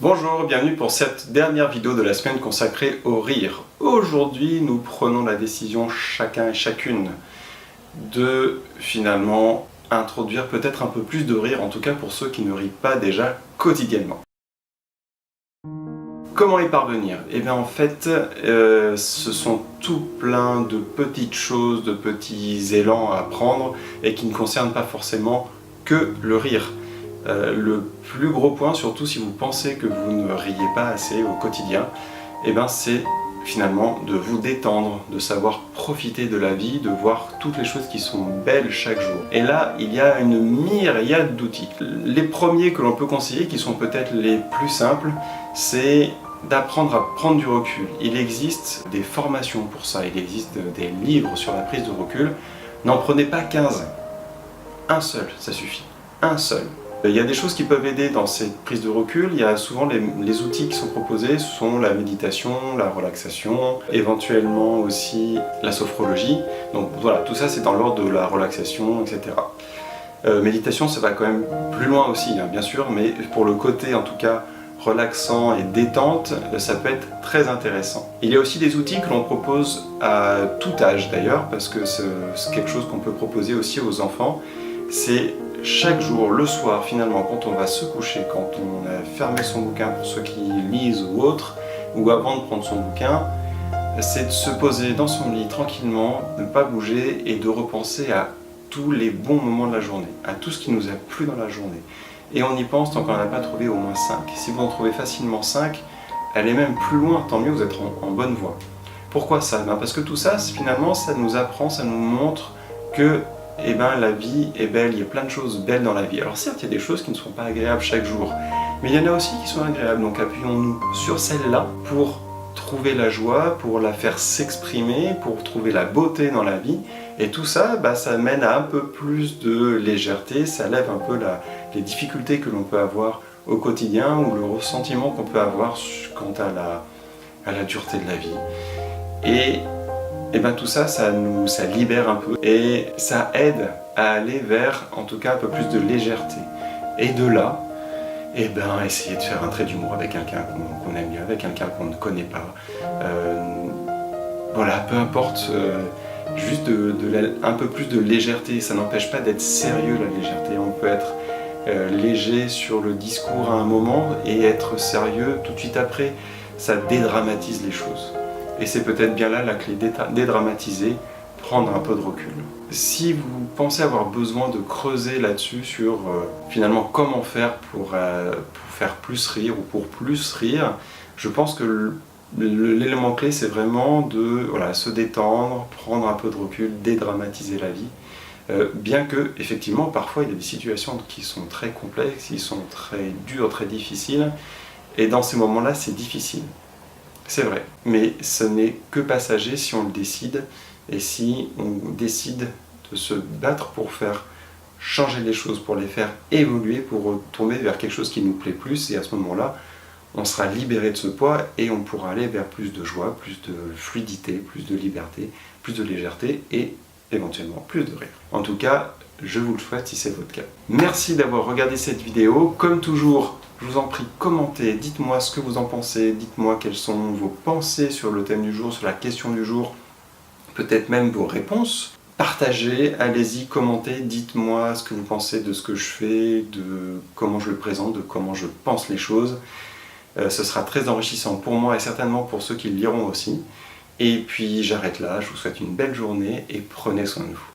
Bonjour, bienvenue pour cette dernière vidéo de la semaine consacrée au rire. Aujourd'hui, nous prenons la décision chacun et chacune de finalement introduire peut-être un peu plus de rire, en tout cas pour ceux qui ne rient pas déjà quotidiennement. Comment y parvenir? Eh bien en fait, ce sont tout plein de petites choses, de petits élans à prendre et qui ne concernent pas forcément que le rire. Le plus gros point, surtout si vous pensez que vous ne riez pas assez au quotidien, eh ben c'est finalement de vous détendre, de savoir profiter de la vie, de voir toutes les choses qui sont belles chaque jour. Et là, il y a une myriade d'outils. Les premiers que l'on peut conseiller, qui sont peut-être les plus simples, c'est d'apprendre à prendre du recul. Il existe des formations pour ça, il existe des livres sur la prise de recul. N'en prenez pas 15. Un seul, ça suffit. Un seul. Il y a des choses qui peuvent aider dans cette prise de recul. Il y a souvent les outils qui sont proposés, ce sont la méditation, la relaxation, éventuellement aussi la sophrologie. Donc voilà, tout ça c'est dans l'ordre de la relaxation, etc. Méditation, ça va quand même plus loin aussi, hein, bien sûr, mais pour le côté en tout cas relaxant et détente, ça peut être très intéressant. Il y a aussi des outils que l'on propose à tout âge d'ailleurs, parce que c'est quelque chose qu'on peut proposer aussi aux enfants. C'est chaque jour, le soir finalement, quand on va se coucher, quand on a fermé son bouquin pour ceux qui lisent ou autres, ou avant de prendre son bouquin, c'est de se poser dans son lit tranquillement, de ne pas bouger et de repenser à tous les bons moments de la journée, à tout ce qui nous a plu dans la journée. Et on y pense tant qu'on n'en a pas trouvé au moins 5. Si vous en trouvez facilement 5, allez même plus loin, tant mieux, vous êtes en bonne voie. Pourquoi ça? Parce que tout ça, finalement, ça nous apprend, ça nous montre que la vie est belle, il y a plein de choses belles dans la vie. Alors certes, il y a des choses qui ne sont pas agréables chaque jour, mais il y en a aussi qui sont agréables, donc appuyons-nous sur celle-là pour trouver la joie, pour la faire s'exprimer, pour trouver la beauté dans la vie. Et tout ça, ça mène à un peu plus de légèreté, ça lève un peu les difficultés que l'on peut avoir au quotidien ou le ressentiment qu'on peut avoir quant à la dureté de la vie. Et tout ça, ça libère un peu et ça aide à aller vers, en tout cas, un peu plus de légèreté. Et de là, essayer de faire un trait d'humour avec quelqu'un qu'on aime bien, avec quelqu'un qu'on ne connaît pas. Voilà, peu importe, juste un peu plus de légèreté. Ça n'empêche pas d'être sérieux, la légèreté. On peut être léger sur le discours à un moment et être sérieux tout de suite après. Ça dédramatise les choses. Et c'est peut-être bien là la clé, dédramatiser, prendre un peu de recul. Si vous pensez avoir besoin de creuser là-dessus sur finalement comment faire pour faire plus rire ou pour plus rire, je pense que l'élément clé c'est vraiment de se détendre, prendre un peu de recul, dédramatiser la vie. Bien que, effectivement, parfois il y a des situations qui sont très complexes, qui sont très dures, très difficiles, et dans ces moments-là c'est difficile. C'est vrai, mais ce n'est que passager si on le décide, et si on décide de se battre pour faire changer les choses, pour les faire évoluer, pour tomber vers quelque chose qui nous plaît plus, et à ce moment-là, on sera libéré de ce poids, et on pourra aller vers plus de joie, plus de fluidité, plus de liberté, plus de légèreté, et éventuellement plus de rire. En tout cas, je vous le souhaite si c'est votre cas. Merci d'avoir regardé cette vidéo. Comme toujours, je vous en prie, commentez, dites-moi ce que vous en pensez, dites-moi quelles sont vos pensées sur le thème du jour, sur la question du jour, peut-être même vos réponses. Partagez, allez-y, commentez, dites-moi ce que vous pensez de ce que je fais, de comment je le présente, de comment je pense les choses. Ce sera très enrichissant pour moi et certainement pour ceux qui le liront aussi. Et puis j'arrête là, je vous souhaite une belle journée et prenez soin de vous.